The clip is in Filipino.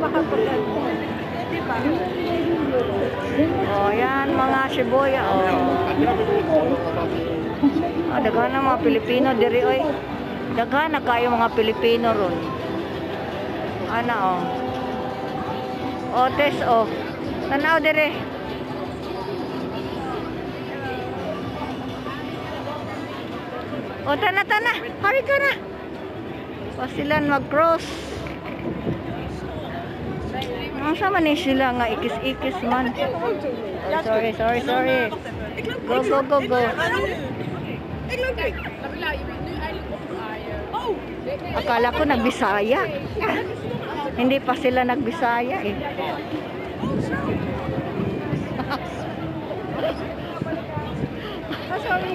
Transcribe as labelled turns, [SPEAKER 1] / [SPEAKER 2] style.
[SPEAKER 1] Diba?
[SPEAKER 2] Oh, yan mga Shibuya. Oh. Ah, daghan na mga Pilipino diri oy. Daghan na kayo mga Pilipino ron. Ana oh. Oh, test oh. Tanaw diri. Oh, tana. Hari ka na. Pasilan mag-cross. Ang sama ni sila nga ikis-ikis man. Sorry. Go. Akala ko nagbisaya. Hindi pa sila nagbisaya eh. Sorry.